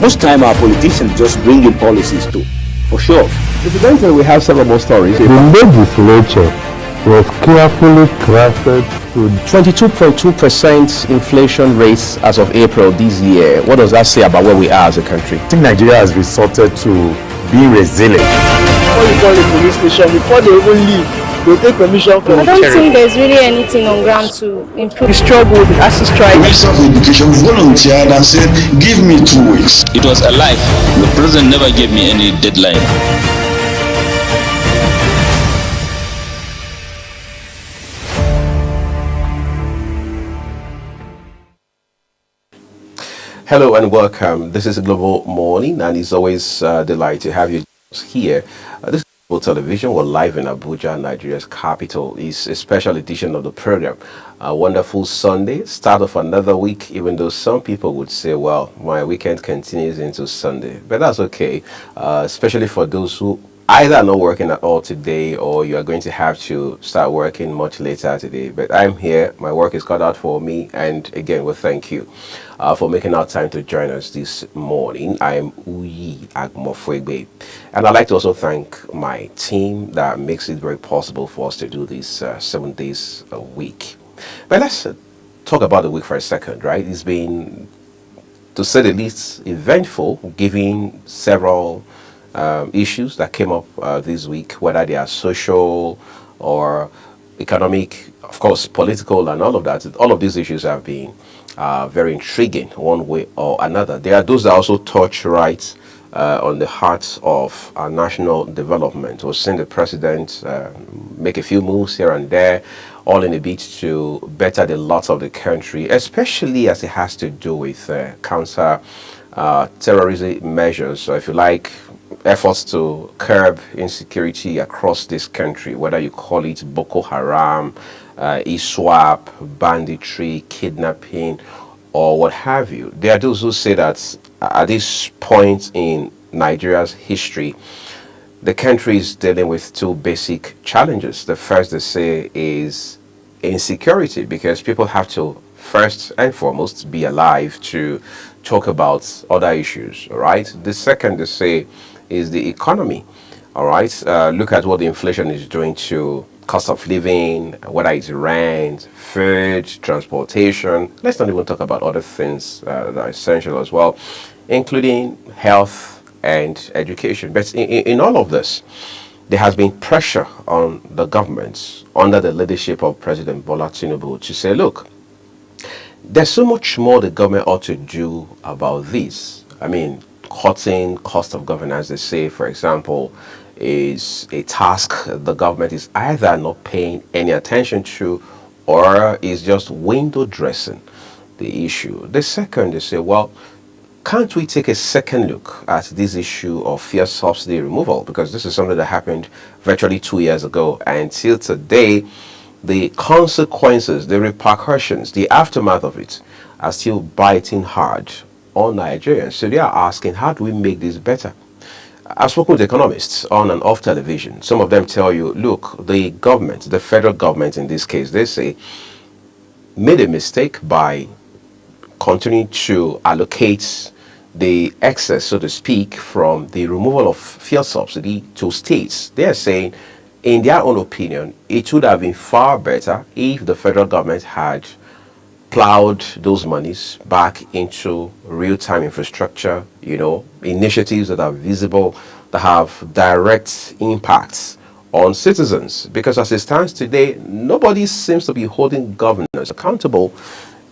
Most time our politicians just bring in policies too, for sure. Incidentally, we have several more stories. The legislature was carefully crafted to 22.2% inflation rates as of April this year. What does that say about where we are as a country? I think Nigeria has resorted to being resilient. Before you call the police station, before they even leave, they take permission from I don't think there's really anything on ground to improve. the struggle, the ASU strike. Minister of Education volunteered and said, give me 2 weeks. It was a lie. The president never gave me any deadline. Hello and welcome. This is Global Morning, and it's always a delight to have you here. This is Global Television. We're live in Abuja, Nigeria's capital. It's a special edition of the program. A wonderful Sunday, start of another week, even though some people would say, well, my weekend continues into Sunday. But that's okay, especially for those who either are not working at all today, or you are going to have to start working much later today. But I'm here, my work is cut out for me, and again, we thank you for making out time to join us this morning. I'm Uyi Agmofwegbe, and I'd like to also thank my team that makes it very possible for us to do this 7 days a week. But let's talk about the week for a second, right? It's been, to say the least, eventful, given several issues that came up this week, whether they are social or economic, of course, political, and all of that. All of these issues have been very intriguing one way or another. There are those that also touch right on the heart of our national development. We've seen the president make a few moves here and there, all in a bid to better the lot of the country, especially as it has to do with counter terrorism measures. So if you like, efforts to curb insecurity across this country, whether you call it Boko Haram, ISWAP, banditry, kidnapping, or what have you. There are those who say that at this point in Nigeria's history, the country is dealing with two basic challenges. The first, they say, is insecurity, because people have to first and foremost be alive to talk about other issues, all right? The second, they say, is the economy, all right? Look at what the inflation is doing to cost of living, whether it's rent, food, transportation. Let's not even talk about other things that are essential as well, including health and education. But in all of this, there has been pressure on the government under the leadership of President Bola Tinubu to say, look, there's so much more the government ought to do about this. I mean, cutting cost of governance, they say, for example, is a task the government is either not paying any attention to, or is just window dressing the issue. The second, they say, well, can't we take a second look at this issue of fuel subsidy removal? Because this is something that happened virtually 2 years ago, and till today, the consequences, the repercussions, the aftermath of it are still biting hard on Nigerians. So they are asking, how do we make this better? I've spoken with economists on and off television. Some of them tell you, look, the government, the federal government in this case, they say, made a mistake by continuing to allocate the excess, so to speak, from the removal of fuel subsidy to states. They are saying, in their own opinion, it would have been far better if the federal government had plowed those monies back into real-time infrastructure, initiatives that are visible, that have direct impacts on citizens. Because as it stands today, nobody seems to be holding governors accountable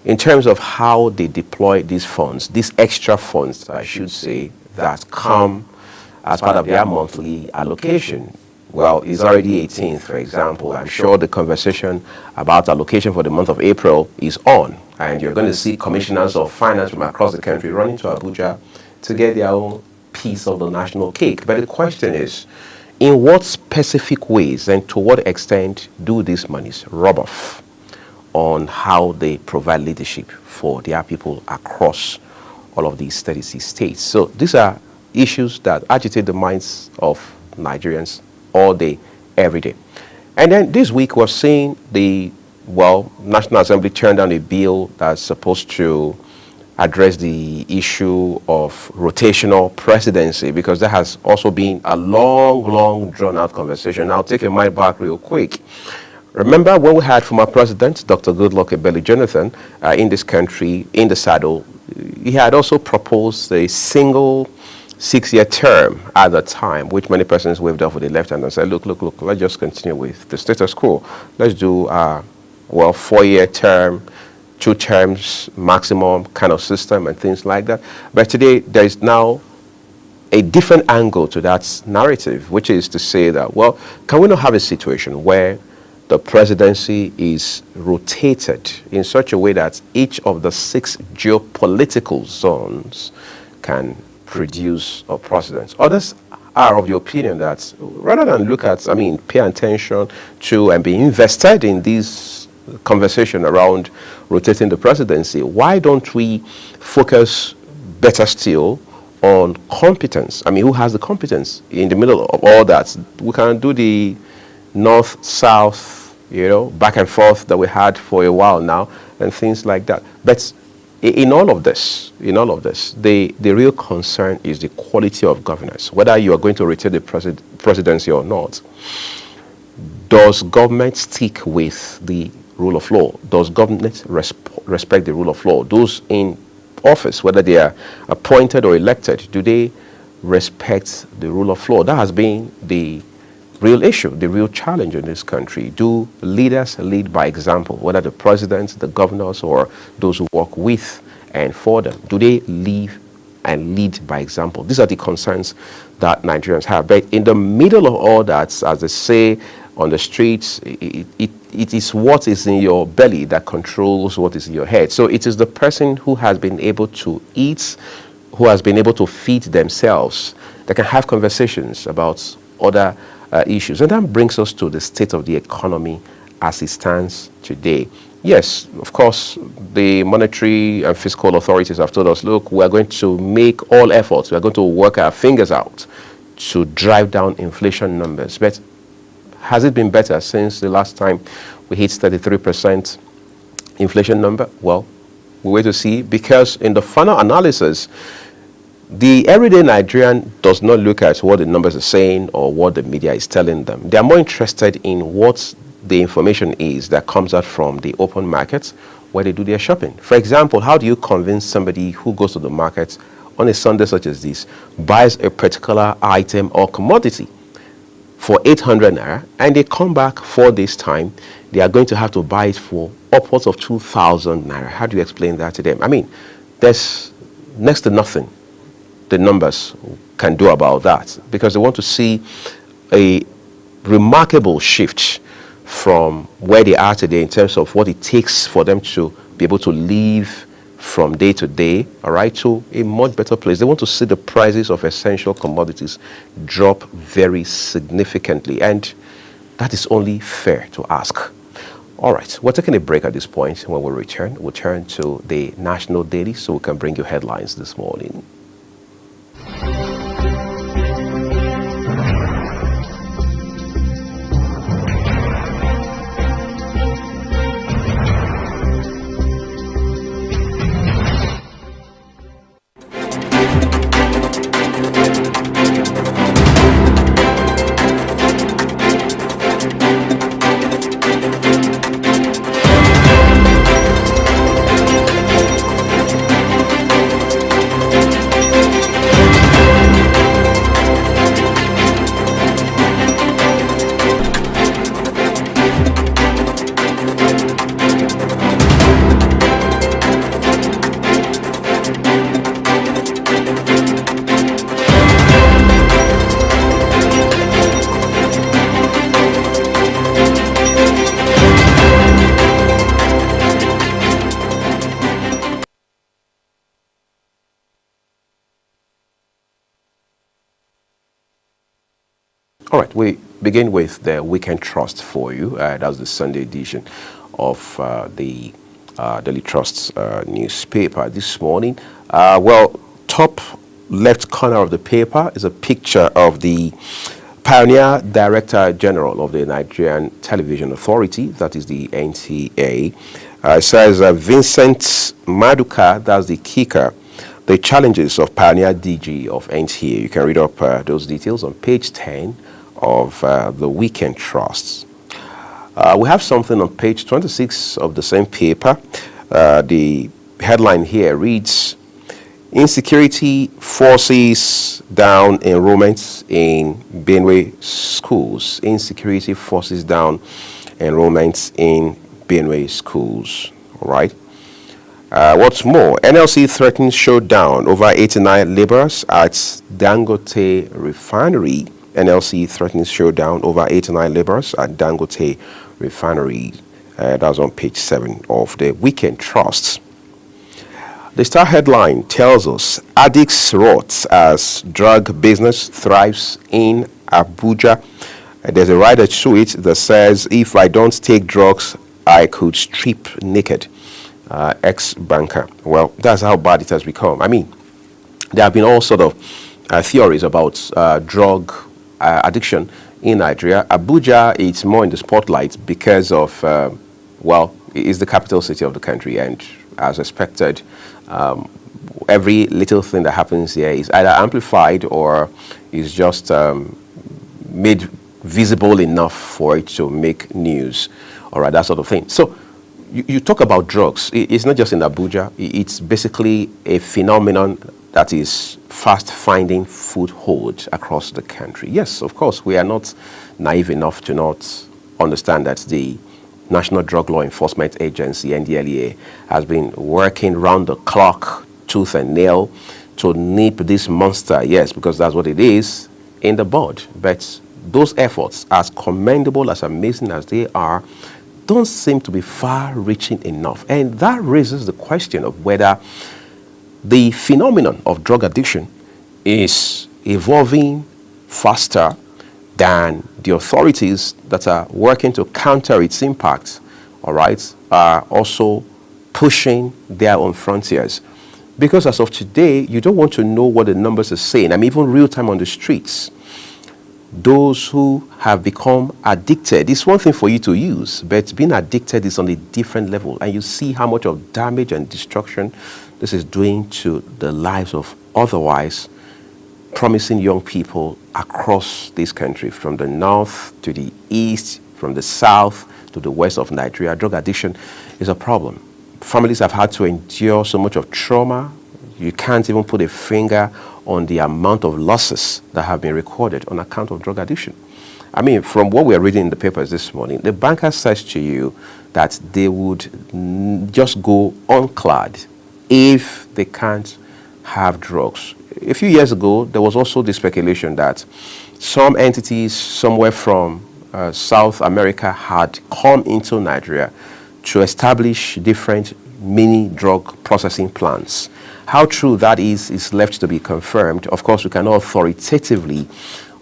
in terms of how they deploy these funds, these extra funds, I should say, that come as part of their monthly allocation. Well, it's already 18th, for example. I'm sure the conversation about allocation for the month of April is on. And you're going to see commissioners of finance from across the country running to Abuja to get their own piece of the national cake. But the question is, in what specific ways and to what extent do these monies rub off on how they provide leadership for their people across all of these 36 states? So these are issues that agitate the minds of Nigerians all day, every day. And then this week we're seeing the National Assembly turned down a bill that's supposed to address the issue of rotational presidency, because that has also been a long drawn-out conversation. I'll take your mind back real quick. Remember when we had former President Dr. Goodluck Ebele Jonathan in this country, in the saddle, he had also proposed a single 6-year term at the time, which many persons waved off with the left hand and said, look, let's just continue with the status quo. Let's do, 4-year term, 2 terms maximum kind of system and things like that. But today, there is now a different angle to that narrative, which is to say that, well, can we not have a situation where the presidency is rotated in such a way that each of the 6 geopolitical zones can produce a president? Others are of the opinion that rather than pay attention to and be invested in this conversation around rotating the presidency, why don't we focus better still on competence? Who has the competence in the middle of all that? We can do the north, south, back and forth that we had for a while now and things like that. But in all of this, the real concern is the quality of governance. Whether you are going to rotate the presidency or not, does government stick with the rule of law? Does government respect the rule of law? Those in office, whether they are appointed or elected, do they respect the rule of law? That has been the real issue, the real challenge in this country. Do leaders lead by example, whether the presidents, the governors, or those who work with and for them? Do they live and lead by example? These are the concerns that Nigerians have. But in the middle of all that, as they say on the streets, it is what is in your belly that controls what is in your head. So it is the person who has been able to eat, who has been able to feed themselves, that can have conversations about other issues. And that brings us to the state of the economy as it stands today. Yes, of course, the monetary and fiscal authorities have told us, look, we are going to make all efforts. We are going to work our fingers out to drive down inflation numbers. But has it been better since the last time we hit 33% inflation number? Well, we wait to see, because in the final analysis, the everyday Nigerian does not look at what the numbers are saying or what the media is telling them. They are more interested in what the information is that comes out from the open markets where they do their shopping. For example, how do you convince somebody who goes to the market on a Sunday such as this, buys a particular item or commodity for 800 naira, and they come back 4 days' time, they are going to have to buy it for upwards of 2,000 naira? How do you explain that to them? There's next to nothing the numbers can do about that, because they want to see a remarkable shift from where they are today in terms of what it takes for them to be able to live from day to day, all right, to a much better place. They want to see the prices of essential commodities drop very significantly, and that is only fair to ask. All right, we're taking a break at this point. When we return, we'll turn to the National Daily so we can bring you headlines this morning. All right, we begin with the Weekend Trust for you. That's the Sunday edition of the Daily Trust's newspaper this morning. Top left corner of the paper is a picture of the Pioneer Director General of the Nigerian Television Authority, that is the NTA. It says Vincent Maduka, that's the kicker. The challenges of Pioneer DG of NTA. You can read up those details on page 10 of the Weekend Trusts. We have something on page 26 of the same paper. The headline here reads, Insecurity forces down enrollments in Benue schools. Insecurity forces down enrollments in Benue schools. All right. What's more, NLC threatens shutdown over 89 laborers at Dangote refinery. NLC threatens shutdown over 89 laborers at Dangote refinery. That's on page 7 of the Weekend Trusts. The Star headline tells us addicts rot as drug business thrives in Abuja. There's a rider to it that says, if I don't take drugs, I could strip naked. Ex-banker. Well, that's how bad it has become. I mean, there have been all sort of theories about drug addiction in Nigeria. Abuja is more in the spotlight because of, well, it is the capital city of the country, and as expected, every little thing that happens here is either amplified or is just made visible enough for it to make news, all right, that sort of thing. So you talk about drugs. It's not just in Abuja. It's basically a phenomenon that is fast finding foothold across the country. Yes, of course, we are not naive enough to not understand that the National Drug Law Enforcement Agency, NDLEA, has been working round the clock, tooth and nail, to nip this monster, yes, because that's what it is, in the bud. But those efforts, as commendable, as amazing as they are, don't seem to be far-reaching enough. And that raises the question of whether the phenomenon of drug addiction is evolving faster than the authorities that are working to counter its impact, all right, are also pushing their own frontiers. Because as of today, you don't want to know what the numbers are saying. I mean, even real time on the streets, those who have become addicted, it's one thing for you to use, but being addicted is on a different level. And you see how much of damage and destruction this is doing to the lives of otherwise promising young people across this country, from the north to the east, from the south to the west of Nigeria. Drug addiction is a problem. Families have had to endure so much of trauma. You can't even put a finger on the amount of losses that have been recorded on account of drug addiction. I mean, from what we are reading in the papers this morning, the banker says to you that they would just go unclad if they can't have drugs. A few years ago, there was also the speculation that some entities somewhere from South America had come into Nigeria to establish different mini drug processing plants. How true that is left to be confirmed. Of course, we cannot authoritatively,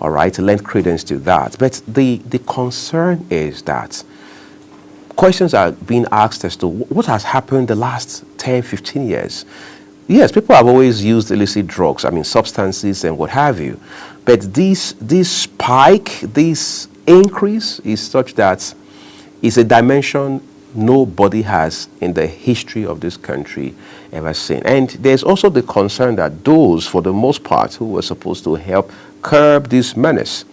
all right, lend credence to that. But the concern is that questions are being asked as to what has happened the last 10, 15 years. Yes, people have always used illicit drugs, I mean, substances and what have you. But this spike, this increase is such that it's a dimension nobody has in the history of this country ever seen. And there's also the concern that those, for the most part, who were supposed to help curb this menace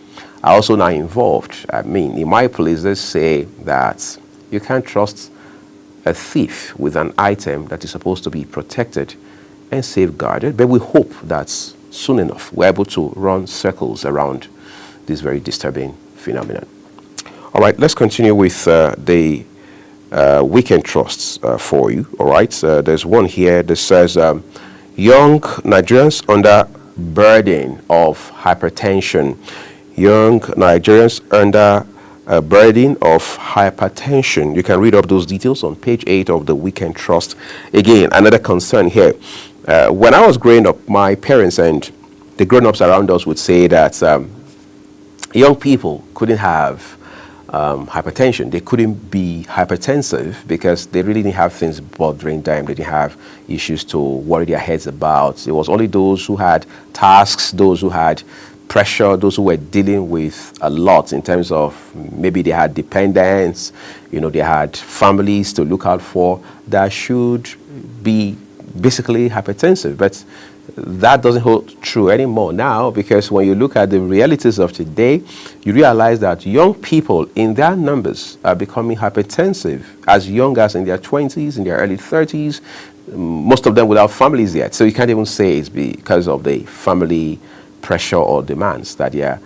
are also now involved. I mean, in my place, they say that you can't trust a thief with an item that is supposed to be protected and safeguarded, but we hope that soon enough we're able to run circles around this very disturbing phenomenon. All right, let's continue with the Weekend Trusts for you. All right, there's one here that says young Nigerians under burden of hypertension. Young Nigerians under a burden of hypertension. You can read up those details on page 8 of the Weekend Trust. Again, another concern here. When I was growing up, my parents and the grown-ups around us would say that young people couldn't have hypertension. They couldn't be hypertensive because they really didn't have things bothering them. They didn't have issues to worry their heads about. It was only those who had tasks, those who had pressure, those who were dealing with a lot in terms of maybe they had dependents, they had families to look out for, that should be basically hypertensive. But that doesn't hold true anymore now, because when you look at the realities of today, you realize that young people in their numbers are becoming hypertensive as young as in their 20s, in their early 30s, most of them without families yet. So you can't even say it's because of the family pressure or demands that they are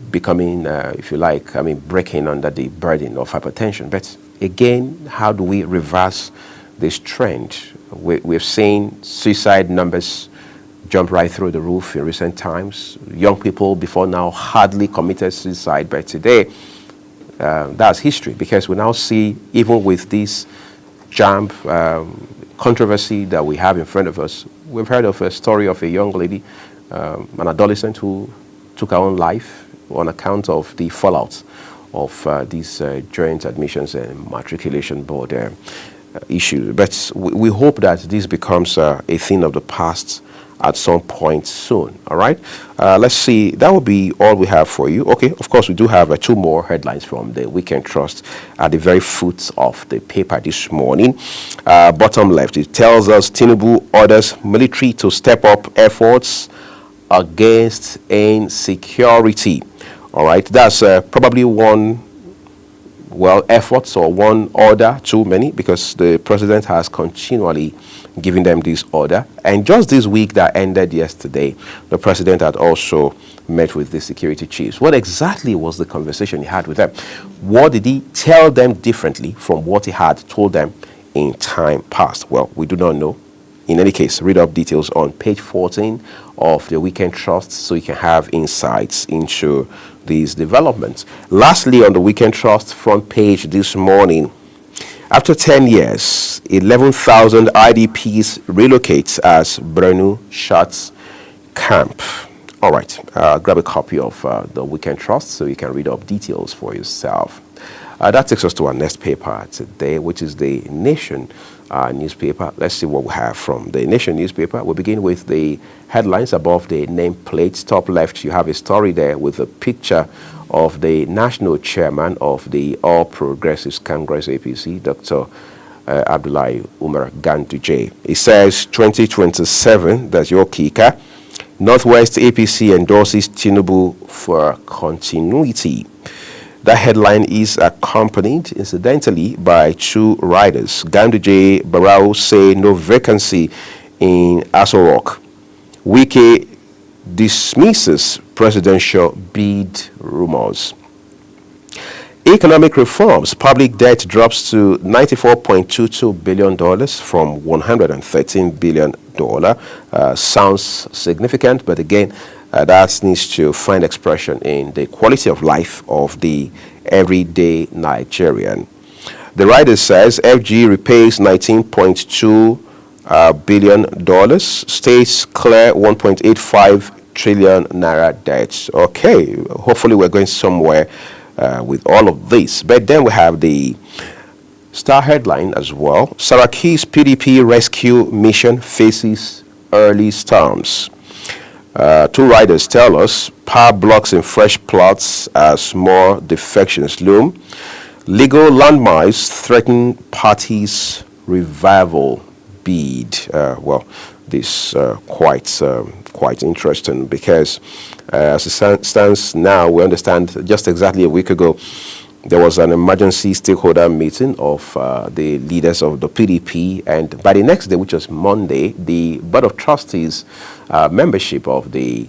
becoming, if you like, breaking under the burden of hypertension. But again, how do we reverse this trend? We've seen suicide numbers jump right through the roof in recent times. Young people before now hardly committed suicide, but today that's history, because we now see, even with this jump controversy that we have in front of us, we've heard of a story of a young lady, an adolescent, who took her own life on account of the fallout of these joint admissions and matriculation board issues. But we hope that this becomes a thing of the past at some point soon. All right, let's see, that will be all we have for you. Okay, of course we do have two more headlines from the Weekend Trust at the very foot of the paper this morning. Bottom left, it tells us Tinubu orders military to step up efforts against insecurity. All right, that's probably one efforts or one order too many, because the president has continually given them this order. And just this week that ended yesterday, the president had also met with the security chiefs. What exactly was the conversation he had with them? What did he tell them differently from what he had told them in time past? Well, we do not know. In any case, read up details on page 14 of the Weekend Trust so you can have insights into these developments. Lastly, on the Weekend Trust front page this morning, after 10 years, 11,000 IDPs relocate as Brenu shuts camp. All right, grab a copy of the Weekend Trust so you can read up details for yourself. That takes us to our next paper today, which is the Nation newspaper. Let's see what we have from the Nation newspaper. We'll begin with the headlines above the nameplate. Top left, you have a story there with a picture of the national chairman of the All Progressives Congress APC, Dr. Abdullahi Umar Ganduje. It says 2027, that's your kicker. Northwest APC endorses Tinubu for continuity. That headline is accompanied, incidentally, by two writers. Ganduje, Barau say no vacancy in Aso Rock. Wike dismisses presidential bid rumors. Economic reforms. Public debt drops to $94.22 billion from $113 billion. Sounds significant, but again, that needs to find expression in the quality of life of the everyday Nigerian. The writer says FG repays $19.2 billion, states clear 1.85 trillion naira debts. Okay, hopefully we're going somewhere with all of this. But then we have the star headline as well. Saraki's PDP rescue mission faces early storms. Two writers tell us power blocks in fresh plots as more defections loom. Legal landmines threaten party's revival bid. This quite interesting, because as it stands now, we understand just exactly a week ago there was an emergency stakeholder meeting of the leaders of the PDP, and by the next day, which was Monday, the Board of Trustees membership of the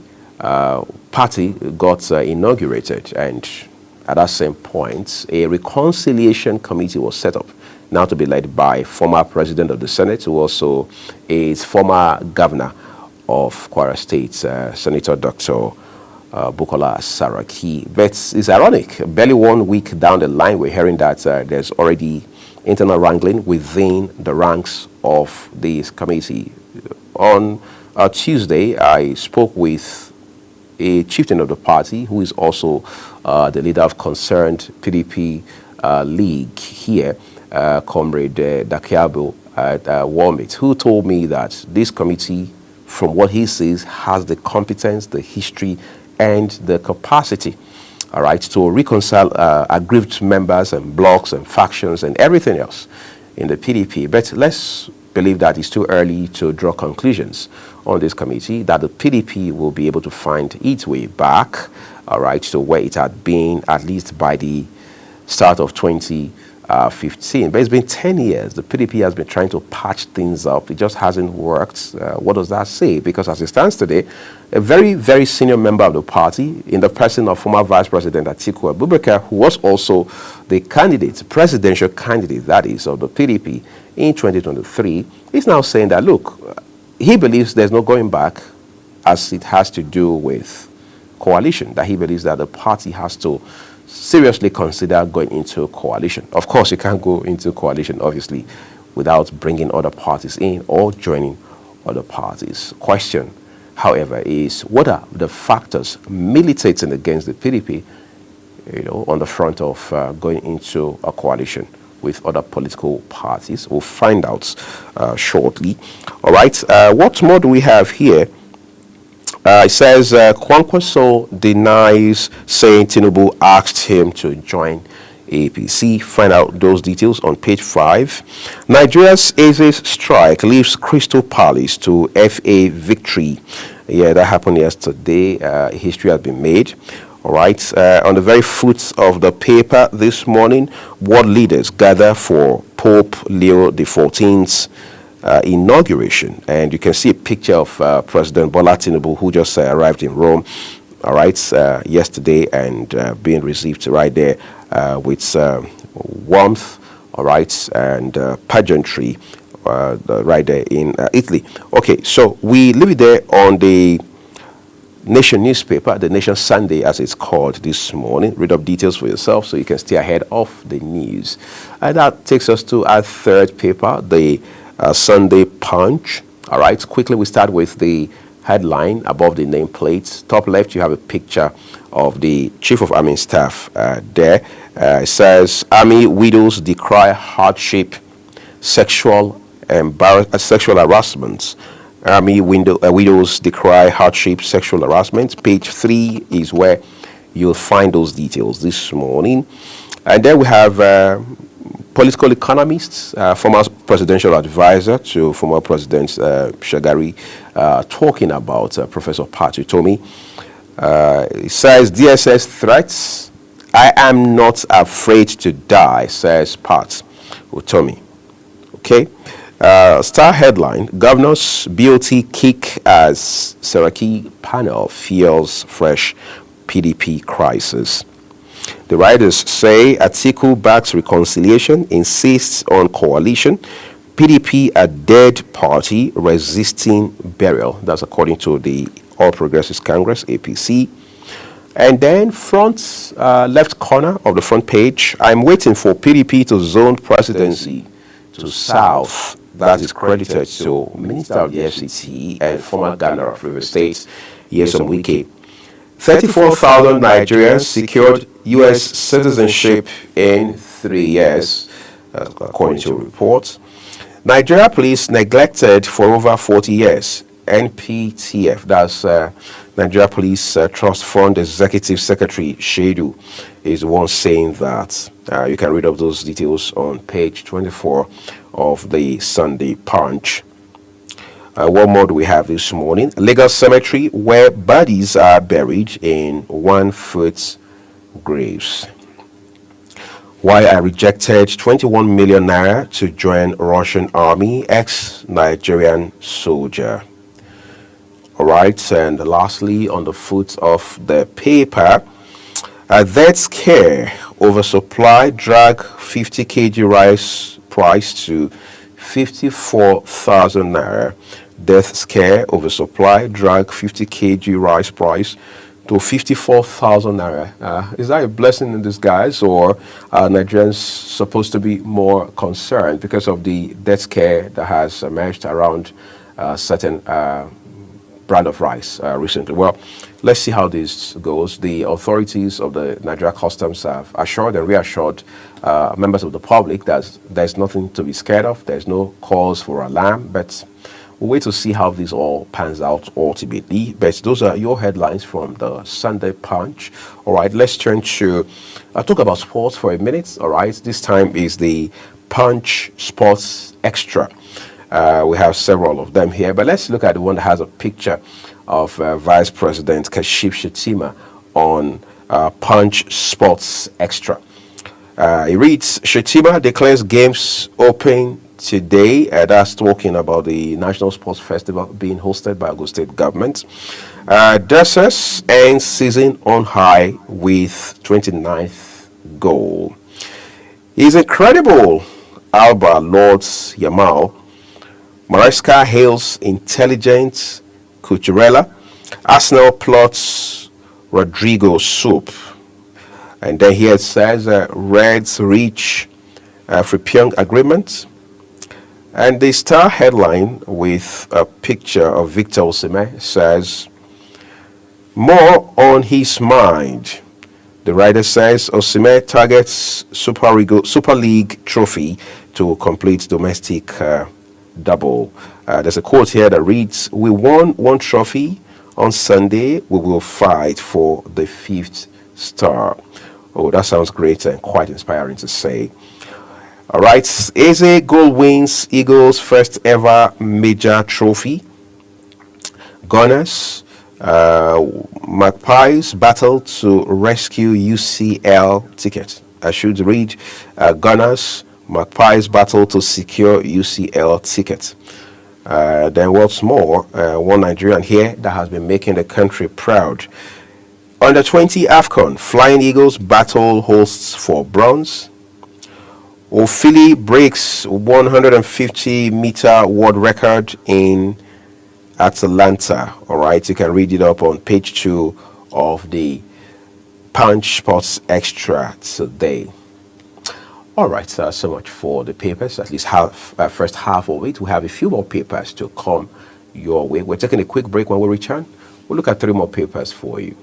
party got inaugurated, and at that same point, a reconciliation committee was set up, now to be led by former President of the Senate, who also is former governor of Kwara State, Senator Dr. Bukola Saraki. But it's ironic, barely 1 week down the line, we're hearing that there's already internal wrangling within the ranks of this committee. On Tuesday, I spoke with a chieftain of the party, who is also the leader of concerned PDP league here, Comrade Dakiabo at Walmart, who told me that this committee, from what he says, has the competence, the history, and the capacity, all right, to reconcile aggrieved members and blocks and factions and everything else in the PDP. But let's believe that it's too early to draw conclusions on this committee, that the PDP will be able to find its way back, all right, to where it had been at least by the start of 2015. But it's been 10 years. The PDP has been trying to patch things up. It just hasn't worked. What does that say? Because as it stands today, a very, very senior member of the party, in the person of former Vice President Atiku Abubakar, who was also the candidate, presidential candidate, that is, of the PDP in 2023, is now saying that, look, he believes there's no going back as it has to do with coalition, that he believes that the party has to seriously consider going into a coalition. Of course, you can't go into coalition, obviously, without bringing other parties in or joining other parties. Question, however, is what are the factors militating against the PDP, on the front of going into a coalition with other political parties? We'll find out shortly. All right, what more do we have here? It says Kwankwaso denies saying Tinubu asked him to join APC. Find out those details on page 5. Nigeria's Aces strike leaves Crystal Palace to FA victory. Yeah, that happened yesterday. History has been made. All right. On the very foot of the paper this morning, world leaders gather for Pope Leo XIV's inauguration, and you can see a picture of President Bola Tinubu, who just arrived in Rome, all right, yesterday, and being received right there with warmth, all right, and pageantry right there in Italy. Okay, so we leave it there on the Nation newspaper, the Nation Sunday as it's called this morning. Read up details for yourself so you can stay ahead of the news. And that takes us to our third paper, the Sunday Punch. All right, quickly we start with the headline above the nameplate. Top left, you have a picture of the Chief of Army Staff there. It says, Army widows decry hardship, sexual harassment. Army widows decry hardship, sexual harassment. Page 3 is where you'll find those details this morning. And then we have political economists, former presidential advisor to former President Shagari, talking about Professor Pat Utomi. It says, DSS threats, I am not afraid to die, says Pat Utomi. Okay. Star headline, Governors BOT kick as Saraki panel feels fresh PDP crisis. The writers say Atiku backs reconciliation, insists on coalition. PDP a dead party resisting burial. That's according to the All Progressives Congress, APC. And then front left corner of the front page, I'm waiting for PDP to zone presidency to South. That is credited to Minister of the FCT and former Governor of River State, Nyesom Wike. 34,000 Nigerians secured U.S. citizenship in 3 years, according to reports. Nigeria police neglected for over 40 years. NPTF, that's Nigeria Police Trust Fund Executive Secretary Shedu, is the one saying that. You can read up those details on page 24 of the Sunday Punch. What more do we have this morning? Lagos Cemetery, where bodies are buried in 1 foot graves. Why I rejected 21 million naira to join Russian army, ex-Nigerian soldier. All right, and lastly, on the foot of the paper, that scare oversupply drag 50 kg rice price to 54,000 naira. Death scare oversupply drag 50 kg rice price to 54,000 naira. Is that a blessing in disguise, or are Nigerians supposed to be more concerned because of the death scare that has emerged around certain brand of rice recently? Well, let's see how this goes. The authorities of the Nigeria Customs have assured and reassured members of the public that there's nothing to be scared of. There's no cause for alarm, but We'll wait to see how this all pans out ultimately. But those are your headlines from the Sunday Punch. All right, let's turn to talk about sports for a minute. All right, this time is the Punch Sports Extra. We have several of them here, but let's look at the one that has a picture of Vice President Kashif Shettima on Punch Sports Extra. It reads, Shettima declares games open today. That's talking about the National Sports Festival being hosted by Ogun State government. Dessers ends season on high with 29th goal. He's incredible. Alba Lords Yamal. Maresca hails intelligent Cucurella. Arsenal plots Rodrigo Soup. And then here it says Reds reach Frimpong agreement. And the Star headline with a picture of Victor Osimhen says, more on his mind. The writer says Osimhen targets Super League trophy to complete domestic double. There's a quote here that reads, we won one trophy on Sunday. We will fight for the 5th star. Oh, that sounds great and quite inspiring to say. All right, Eze goal wins Eagles' first ever major trophy. Gunners, Magpies battle to rescue UCL ticket. I should read Gunners, Magpies battle to secure UCL ticket. Then what's more, one Nigerian here that has been making the country proud. Under 20 AFCON, Flying Eagles battle hosts for bronze. Ofili breaks 150-meter world record in Atlanta. All right, you can read it up on page 2 of the Punch Sports Extra today. All right, so much for the papers, at least first half of it. We have a few more papers to come your way. We're taking a quick break. When we return, we'll look at 3 more papers for you.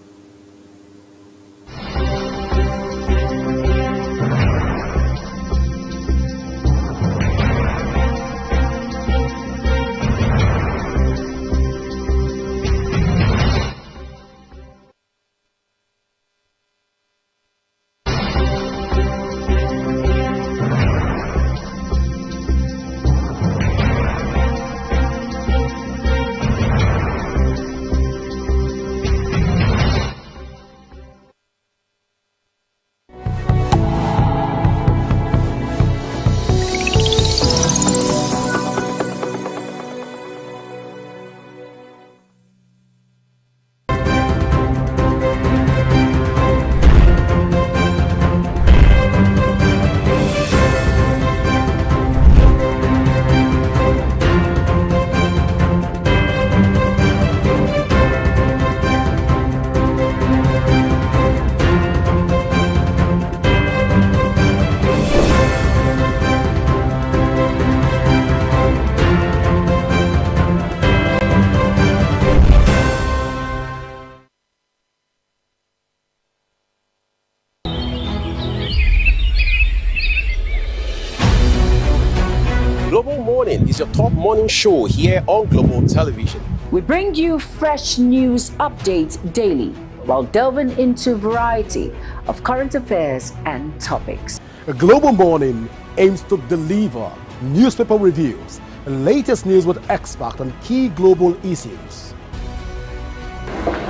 Global Morning is your top morning show here on Global Television. We bring you fresh news updates daily while delving into a variety of current affairs and topics. A Global Morning aims to deliver newspaper reviews and latest news with experts on key global issues.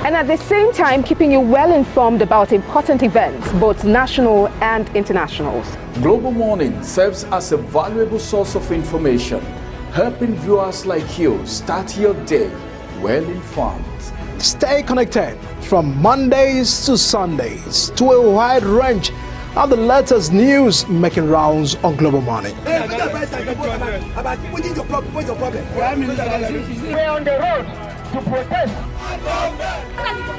And at the same time, keeping you well informed about important events, both national and internationals. Global Morning serves as a valuable source of information, helping viewers like you start your day well informed. Stay connected from Mondays to Sundays to a wide range of the latest news making rounds on Global Morning. We're on the road to protest. The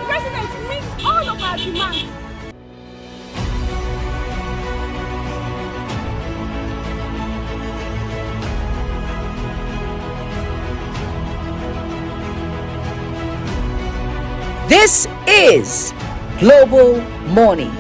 president meets all of our demands. This is Global Morning.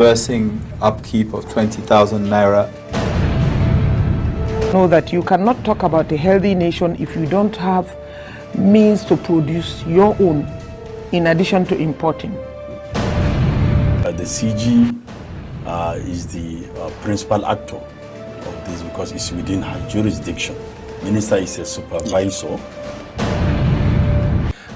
disbursing upkeep of 20,000 naira. Know that you cannot talk about a healthy nation if you don't have means to produce your own in addition to importing. The CG is the principal actor of this because it's within her jurisdiction. Minister is a supervisor.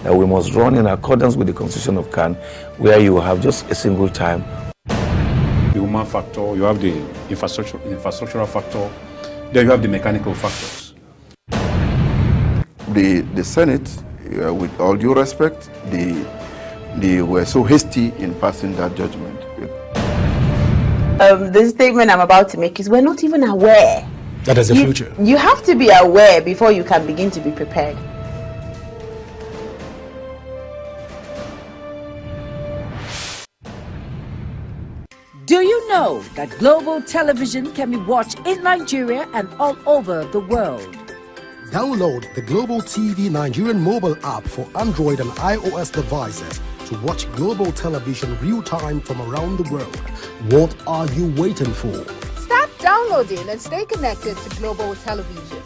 That we must run in accordance with the Constitution of CAN, where you have just a single time. The human factor, you have the infrastructural factor, then you have the mechanical factors. The Senate, with all due respect, they were so hasty in passing that judgment. The statement I'm about to make is we're not even aware. That is the future. You have to be aware before you can begin to be prepared. Do you know that global television can be watched in Nigeria and all over the world? Download the Global TV Nigerian mobile app for Android and iOS devices to watch global television real-time from around the world. What are you waiting for? Start downloading and stay connected to global television.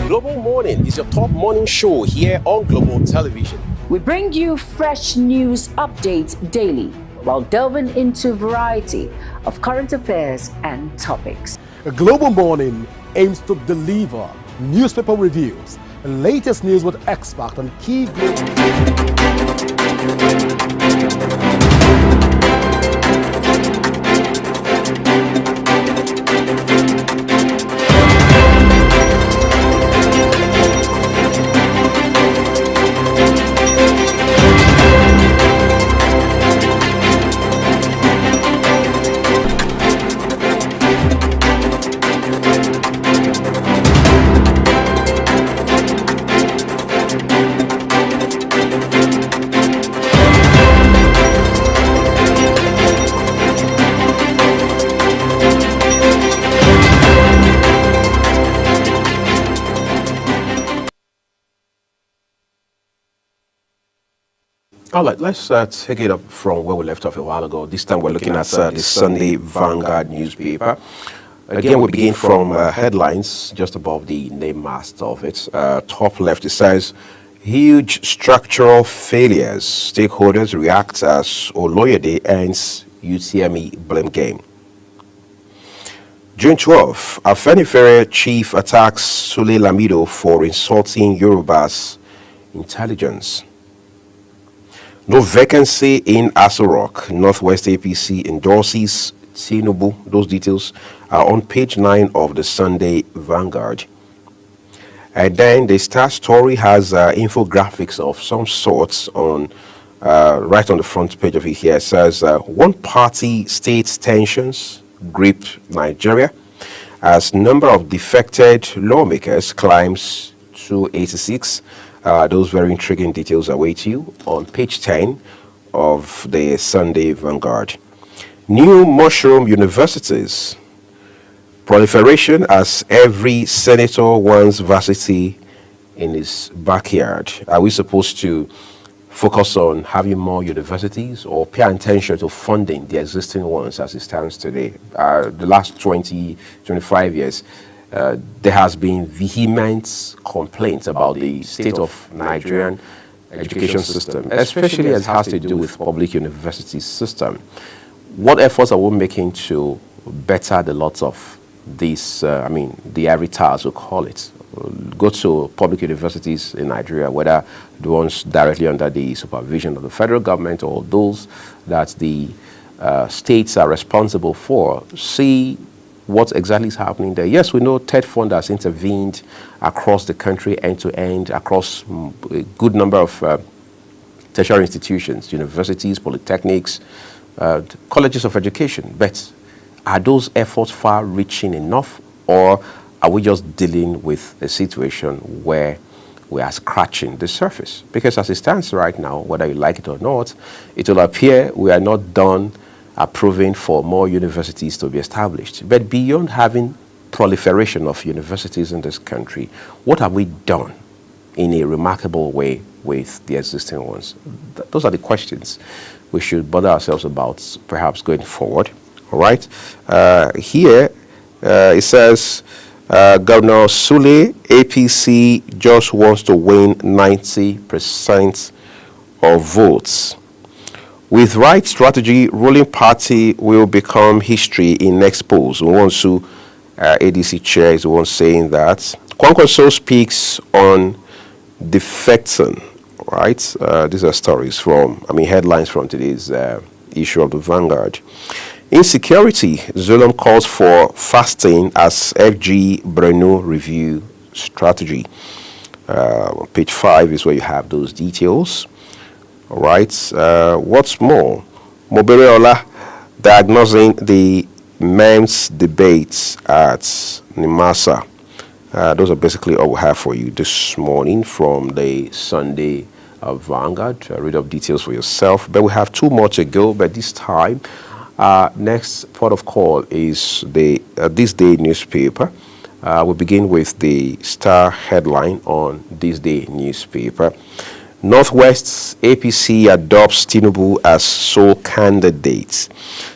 Global Morning is your top morning show here on Global Television. We bring you fresh news updates daily while delving into a variety of current affairs and topics. A Global Morning aims to deliver newspaper reviews and latest news with experts on key All right, let's take it up from where we left off a while ago. This time we're looking at the Sunday Vanguard newspaper. Again, we begin from headlines just above the name mast of it. Top left, it says, huge structural failures. Stakeholders react as Oloyede ends UTME blame game. June 12, Afenifere chief attacks Sule Lamido for insulting Yoruba's intelligence. No vacancy in Aso Rock. Northwest APC endorses Tinubu. Those details are on page 9 of the Sunday Vanguard. And then the Star Story has infographics of some sorts on right on the front page of it here. It says one-party state tensions grip Nigeria as number of defected lawmakers climbs to 86. Those very intriguing details await you on page 10 of the Sunday Vanguard. New mushroom universities. Proliferation as every senator wants varsity in his backyard. Are we supposed to focus on having more universities or pay attention to funding the existing ones as it stands today? The last 25 years, there has been vehement complaints about the state of Nigerian education system, especially as it has to do with public university system. What efforts are we making to better the lots of these, the avatars, we'll call it. Go to public universities in Nigeria, whether the ones directly under the supervision of the federal government or those that the states are responsible for, see what exactly is happening there. Yes, we know TED Fund has intervened across the country, end to end, across a good number of tertiary institutions, universities, polytechnics, colleges of education. But are those efforts far-reaching enough, or are we just dealing with a situation where we are scratching the surface? Because as it stands right now, whether you like it or not, it will appear we are not done approving for more universities to be established. But beyond having proliferation of universities in this country, what have we done in a remarkable way with the existing ones? Those are the questions we should bother ourselves about, perhaps going forward. All right. Here it says, Governor Sule, APC just wants to win 90% of votes. With right strategy, ruling party will become history in next polls. Nwansu, ADC chair, is the one saying that. Kwankwaso speaks on defecting, right? These are stories from, headlines from today's issue of the Vanguard. Insecurity, Zulum calls for fasting as FG Brenu review strategy. Page 5 is where you have those details. All right. What's more, Mobereola diagnosing the MEMS debates at Nimasa. Those are basically all we have for you this morning from the Sunday Vanguard. Read up details for yourself. But we have 2 more to go. But this time, next port of call is the This Day newspaper. We begin with the star headline on This Day newspaper. Northwest's APC adopts Tinubu as sole candidate.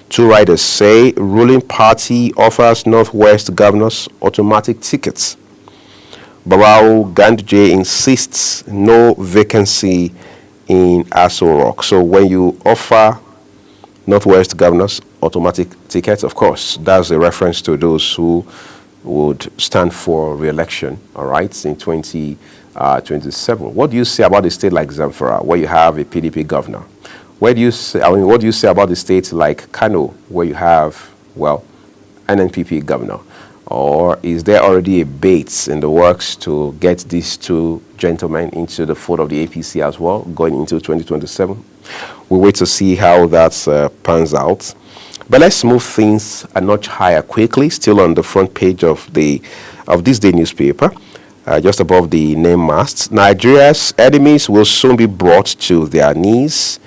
2 writers say ruling party offers Northwest governors automatic tickets. Barau Ganduje insists no vacancy in Aso Rock. So when you offer Northwest governors automatic tickets, of course, that's a reference to those who would stand for re-election, all right, in 2027. What do you say about a state like Zamfara, where you have a PDP governor? What do you say about the states like Kano, where you have, well, an NPP governor? Or is there already a bait in the works to get these 2 gentlemen into the fold of the APC as well, going into 2027? We'll wait to see how that pans out. But let's move things a notch higher quickly, still on the front page of This Day newspaper, just above the name mast. Nigeria's enemies will soon be brought to their knees,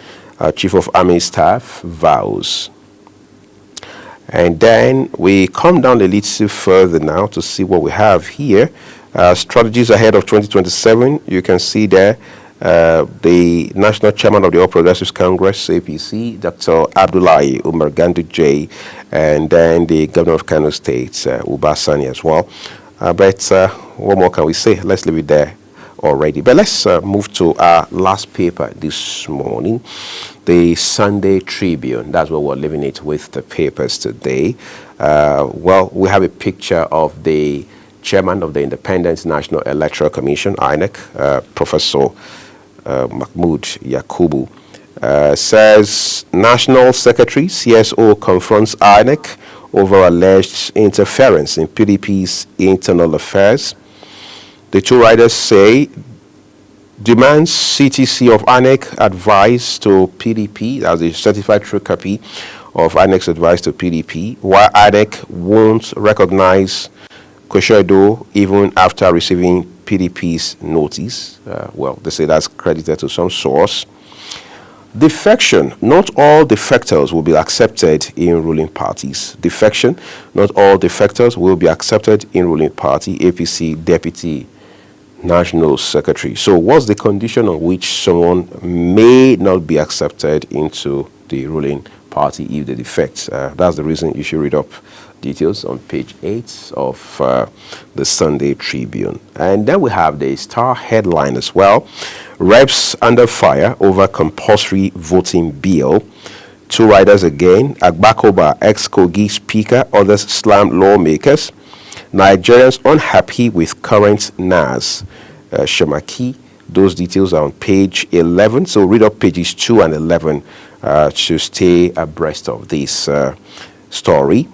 Chief of Army Staff vows. And then we come down a little further now to see what we have here. Strategies ahead of 2027. You can see there the National Chairman of the All Progressives Congress, APC, Dr. Abdullahi Umar Ganduje, and then the Governor of Kano State, Uba Sani as well. But what more can we say? Let's leave it there already. But let's move to our last paper this morning, the Sunday Tribune. That's what we're leaving it with, the papers today. Well, we have a picture of the chairman of the Independent National Electoral Commission, INEC, Professor Mahmoud Yakubu, says National Secretary CSO confronts INEC over alleged interference in PDP's internal affairs. The 2 writers say demands CTC of INEC advice to PDP, as a certified true copy of INEC's advice to PDP, while INEC won't recognize Koshodo even after receiving PDP's notice. Well, they say that's credited to some source. Defection. Not all defectors will be accepted in ruling parties. Defection. Not all defectors will be accepted in ruling party. APC Deputy National Secretary. So what's the condition on which someone may not be accepted into the ruling party if they defect? That's the reason you should read up details on page 8 of the Sunday Tribune. And then we have the star headline as well. Reps under fire over compulsory voting bill. 2 riders again. Agbakoba, ex-Kogi speaker, others slam lawmakers. Nigerians unhappy with current NAS. Shamaki, those details are on page 11. So read up pages 2 and 11 to stay abreast of this story.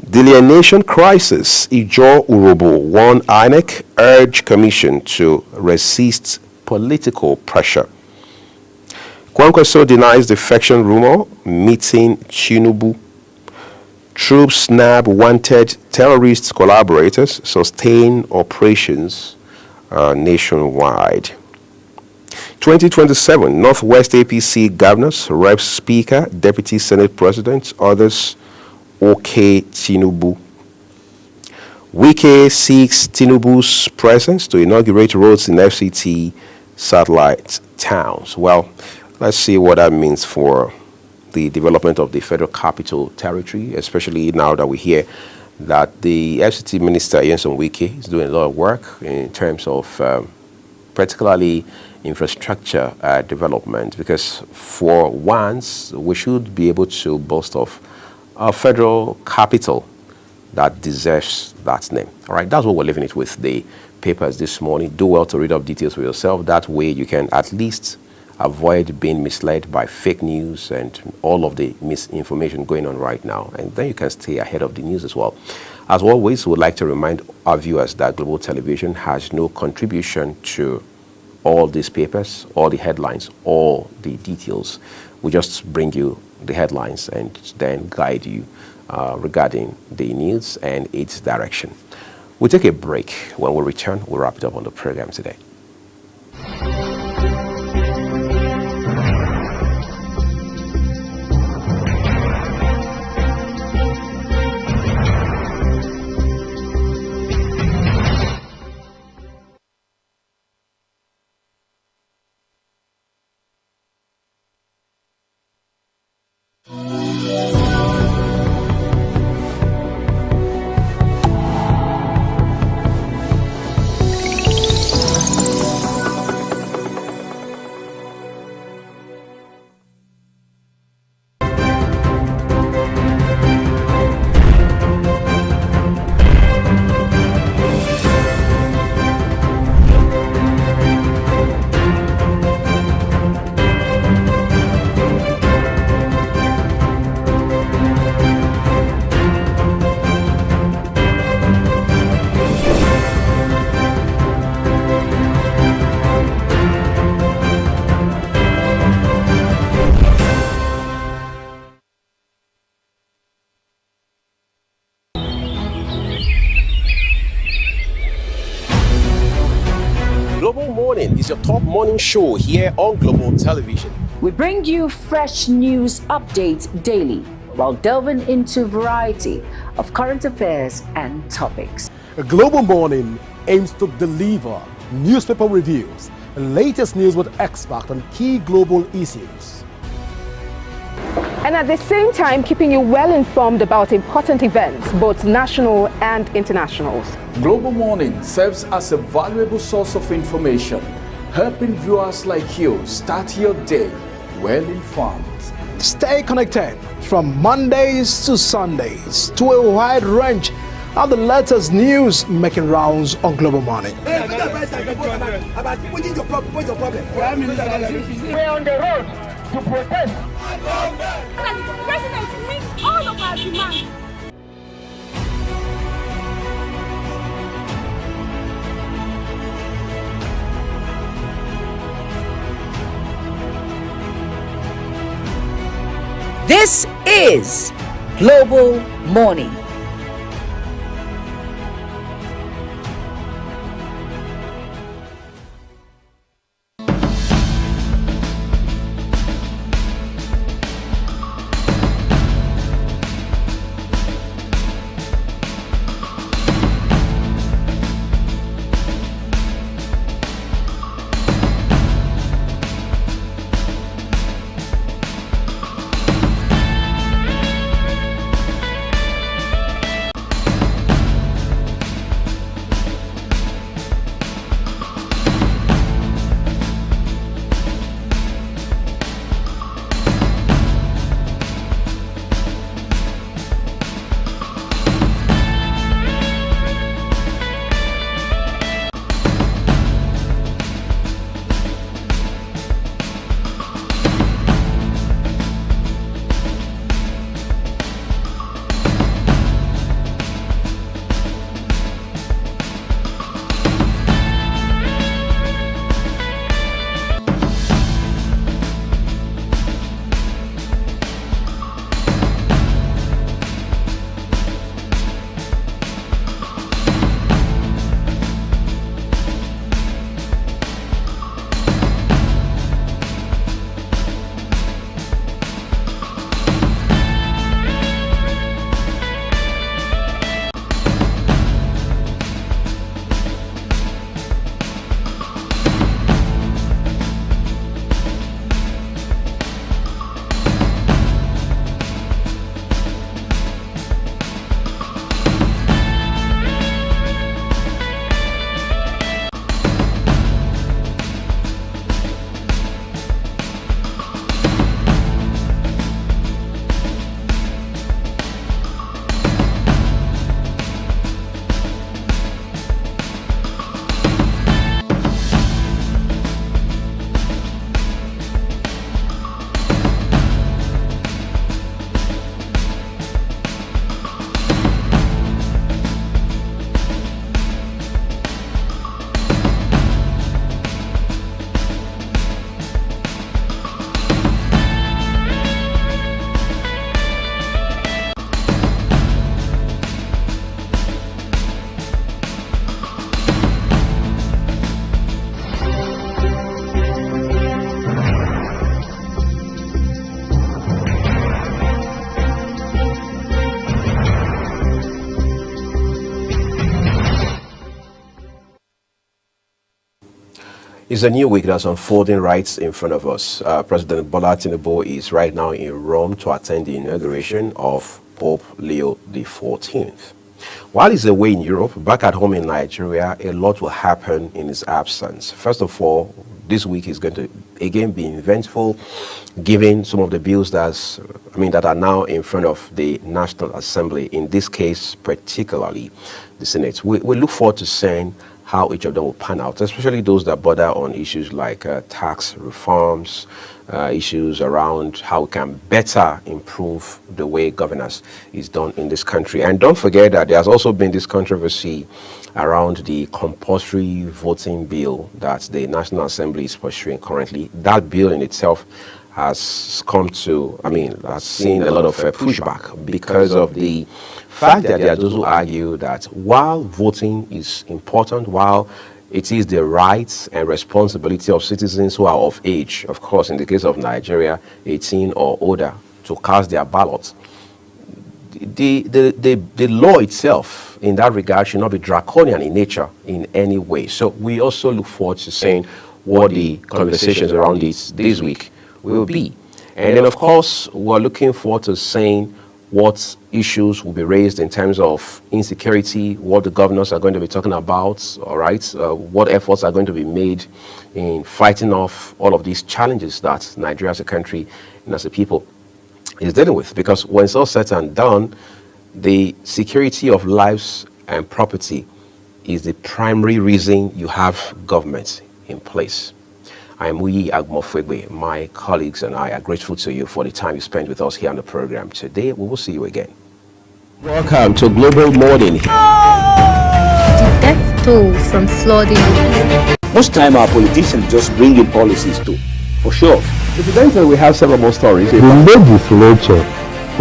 Delineation crisis. Ijo Urobo warn INEC, urge commission to resist political pressure. Kwankwaso denies defection rumor, meeting Tinubu. Troops snap wanted terrorist collaborators, sustain operations nationwide. 2027, Northwest APC governors, reps, speaker, deputy senate president, others, OK Tinubu. Wike seeks Tinubu's presence to inaugurate roads in FCT satellite towns. Well, let's see what that means for the development of the Federal Capital Territory, especially now that we hear that the FCT Minister, Nyesom Wike, is doing a lot of work in terms of particularly infrastructure development, because for once we should be able to boast of a federal capital that deserves that name. All right, that's what we're leaving it with the papers this morning. Do well to read up details for yourself. That way you can at least avoid being misled by fake news and all of the misinformation going on right now. And then you can stay ahead of the news as well. As always, we would like to remind our viewers that Global Television has no contribution to all these papers, all the headlines, all the details. We just bring you the headlines and then guide you regarding the news and its direction. We'll take a break. When we return, we'll wrap it up on the program today. Global Morning is your top morning show here on Global Television. We bring you fresh news updates daily while delving into variety of current affairs and topics. A Global Morning aims to deliver newspaper reviews and latest news with experts on key global issues. And at the same time, keeping you well informed about important events, both national and internationals. Global Morning serves as a valuable source of information, helping viewers like you start your day well informed. Stay connected from Mondays to Sundays to a wide range of the latest news making rounds on Global Morning. We're on the road to protest. The president meets all of our demands. This is Global Morning. It's a new week that's unfolding right in front of us. President Bola Tinubu is right now in Rome to attend the inauguration of Pope Leo XIV. While he's away in Europe, back at home in Nigeria, a lot will happen in his absence. First of all, this week is going to again be eventful, given some of the bills that are now in front of the National Assembly. In this case, particularly the Senate. We look forward to seeing how each of them will pan out, especially those that border on issues like tax reforms, issues around how we can better improve the way governance is done in this country. And don't forget that there's also been this controversy around the compulsory voting bill that the National Assembly is pursuing currently. That bill in itself has seen a lot of pushback because of the fact that there are those who argue that while voting is important, while it is the rights and responsibility of citizens who are of age, of course, in the case of Nigeria, 18 or older, to cast their ballots, the law itself in that regard should not be draconian in nature in any way. So we also look forward to seeing what the conversations around this week will be. And then, of course, we're looking forward to seeing what issues will be raised in terms of insecurity, what the governors are going to be talking about, all right, what efforts are going to be made in fighting off all of these challenges that Nigeria as a country and as a people is dealing with. Because when it's all said and done, the security of lives and property is the primary reason you have government in place. I am Muyi Agmofwegbe. My colleagues and I are grateful to you for the time you spent with us here on the program. Today, we will see you again. Welcome to Global Morning. The death toll from flooding. Most time our politicians just bring in policies too, for sure. Incidentally, we have several more stories. The legislature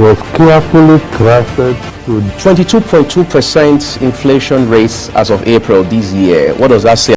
was carefully crafted to 22.2% inflation rates as of April this year. What does that say